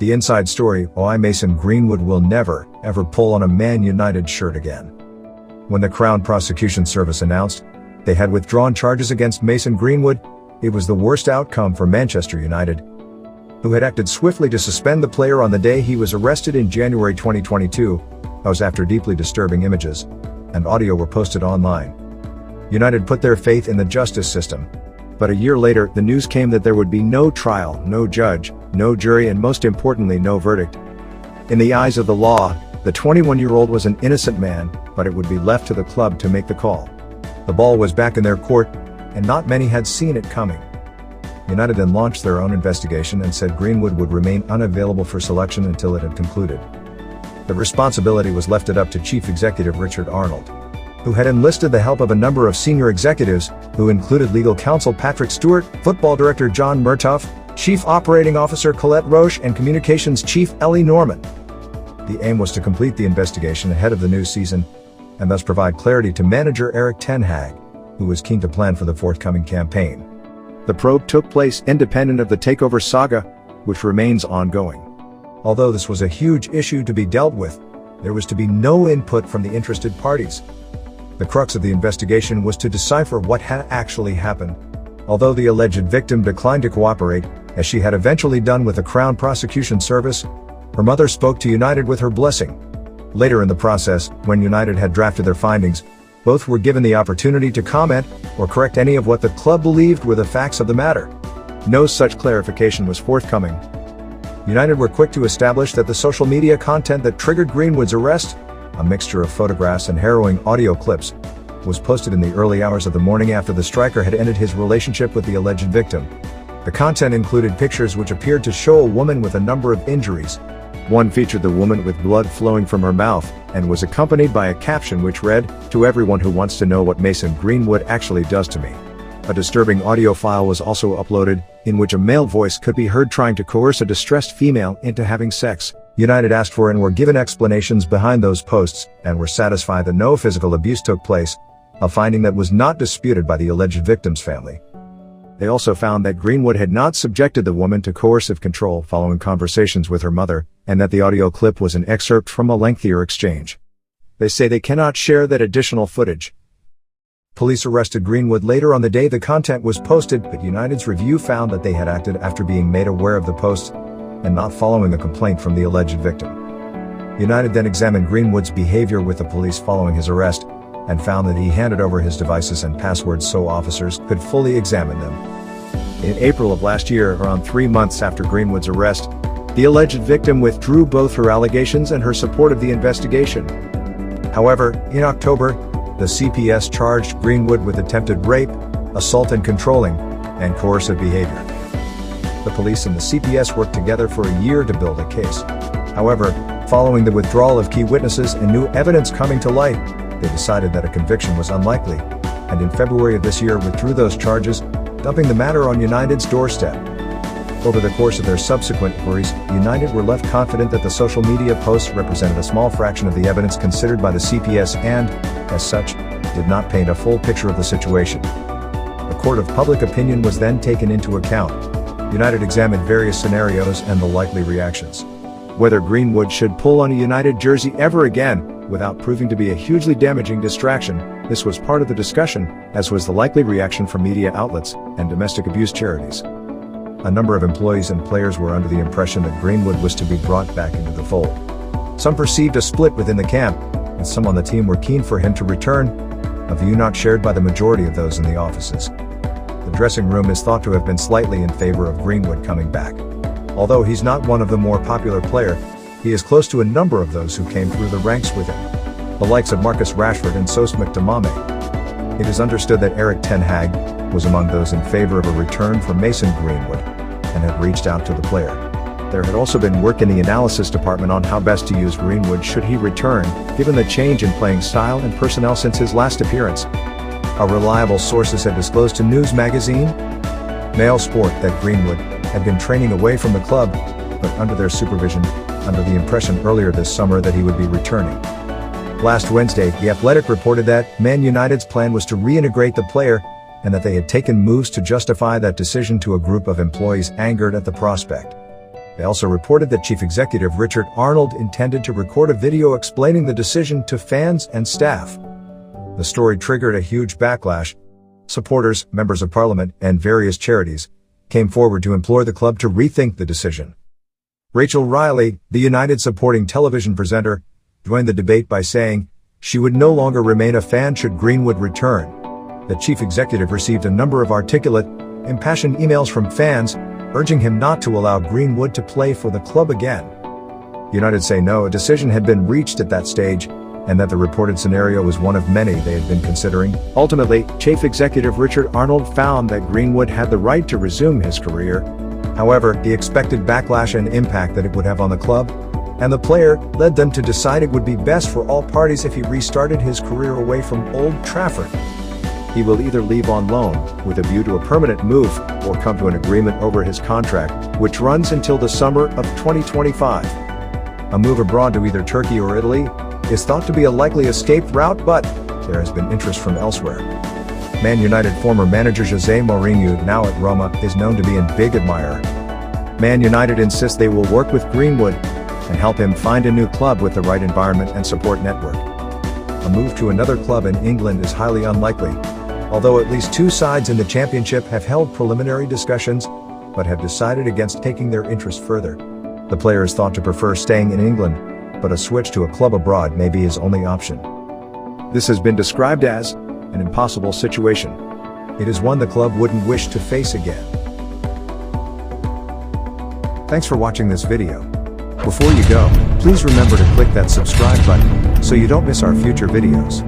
The inside story: why Mason Greenwood will never, ever pull on a Man United shirt again. When the Crown Prosecution Service announced they had withdrawn charges against Mason Greenwood, it was the worst outcome for Manchester United, who had acted swiftly to suspend the player on the day he was arrested in January 2022, was after deeply disturbing images and audio were posted online. United put their faith in the justice system. But a year later, the news came that there would be no trial, no judge, no jury, and most importantly, no verdict. In the eyes of the law, the 21-year-old was an innocent man, but it would be left to the club to make the call. The ball was back in their court, and not many had seen it coming. United then launched their own investigation and said Greenwood would remain unavailable for selection until it had concluded. The responsibility was left up to Chief Executive Richard Arnold, who had enlisted the help of a number of senior executives, who included legal counsel Patrick Stewart, football director John Murtough, Chief Operating Officer Colette Roche, and Communications Chief Ellie Norman. The aim was to complete the investigation ahead of the new season, and thus provide clarity to manager Erik ten Hag, who was keen to plan for the forthcoming campaign. The probe took place independent of the takeover saga, which remains ongoing. Although this was a huge issue to be dealt with, there was to be no input from the interested parties. The crux of the investigation was to decipher what had actually happened. Although the alleged victim declined to cooperate, as she had eventually done with the Crown Prosecution Service, her mother spoke to United with her blessing. Later in the process, when United had drafted their findings, both were given the opportunity to comment or correct any of what the club believed were the facts of the matter. No such clarification was forthcoming. United were quick to establish that the social media content that triggered Greenwood's arrest, a mixture of photographs and harrowing audio clips, was posted in the early hours of the morning after the striker had ended his relationship with the alleged victim. The content included pictures which appeared to show a woman with a number of injuries. One featured the woman with blood flowing from her mouth, and was accompanied by a caption which read, "To everyone who wants to know what Mason Greenwood actually does to me." A disturbing audio file was also uploaded, in which a male voice could be heard trying to coerce a distressed female into having sex. United asked for and were given explanations behind those posts, and were satisfied that no physical abuse took place, a finding that was not disputed by the alleged victim's family. They also found that Greenwood had not subjected the woman to coercive control following conversations with her mother, and that the audio clip was an excerpt from a lengthier exchange. They say they cannot share that additional footage. Police arrested Greenwood later on the day the content was posted, but United's review found that they had acted after being made aware of the posts, and not following a complaint from the alleged victim. United then examined Greenwood's behavior with the police following his arrest, and found that he handed over his devices and passwords so officers could fully examine them. In April of last year, around 3 months after Greenwood's arrest, the alleged victim withdrew both her allegations and her support of the investigation. However, in October, the CPS charged Greenwood with attempted rape, assault and controlling, and coercive behavior. The police and the CPS worked together for a year to build a case. However, following the withdrawal of key witnesses and new evidence coming to light, they decided that a conviction was unlikely, and in February of this year withdrew those charges, dumping the matter on United's doorstep. Over the course of their subsequent inquiries, United were left confident that the social media posts represented a small fraction of the evidence considered by the CPS and, as such, did not paint a full picture of the situation. A court of public opinion was then taken into account. United examined various scenarios and the likely reactions. Whether Greenwood should pull on a United jersey ever again, without proving to be a hugely damaging distraction, this was part of the discussion, as was the likely reaction from media outlets and domestic abuse charities. A number of employees and players were under the impression that Greenwood was to be brought back into the fold. Some perceived a split within the camp, and some on the team were keen for him to return, a view not shared by the majority of those in the offices. The dressing room is thought to have been slightly in favor of Greenwood coming back. Although he's not one of the more popular players, he is close to a number of those who came through the ranks with him, the likes of Marcus Rashford and Sos McTominay. It is understood that Erik ten Hag was among those in favor of a return for Mason Greenwood, and had reached out to the player. There had also been work in the analysis department on how best to use Greenwood should he return, given the change in playing style and personnel since his last appearance. Our reliable sources had disclosed to news magazine Mail Sport that Greenwood had been training away from the club, but under their supervision, under the impression earlier this summer that he would be returning. Last Wednesday, The Athletic reported that Man United's plan was to reintegrate the player, and that they had taken moves to justify that decision to a group of employees angered at the prospect. They also reported that Chief Executive Richard Arnold intended to record a video explaining the decision to fans and staff. The story triggered a huge backlash. Supporters, members of parliament, and various charities came forward to implore the club to rethink the decision. Rachel Riley, the United supporting television presenter, joined the debate by saying she would no longer remain a fan should Greenwood return. The chief executive received a number of articulate, impassioned emails from fans, urging him not to allow Greenwood to play for the club again. United say no, a decision had been reached at that stage, and that the reported scenario was one of many they had been considering. Ultimately, Chief Executive Richard Arnold found that Greenwood had the right to resume his career. However, the expected backlash and impact that it would have on the club and the player led them to decide it would be best for all parties if he restarted his career away from Old Trafford. He will either leave on loan, with a view to a permanent move, or come to an agreement over his contract, which runs until the summer of 2025. A move abroad to either Turkey or Italy is thought to be a likely escape route, but there has been interest from elsewhere. Man United former manager Jose Mourinho, now at Roma, is known to be a big admirer. Man United insists they will work with Greenwood and help him find a new club with the right environment and support network. A move to another club in England is highly unlikely, although at least two sides in the championship have held preliminary discussions, but have decided against taking their interest further. The player is thought to prefer staying in England, but a switch to a club abroad may be his only option. This has been described as an impossible situation. It is one the club wouldn't wish to face again. Thanks for watching this video. Before you go, please remember to click that subscribe button so you don't miss our future videos.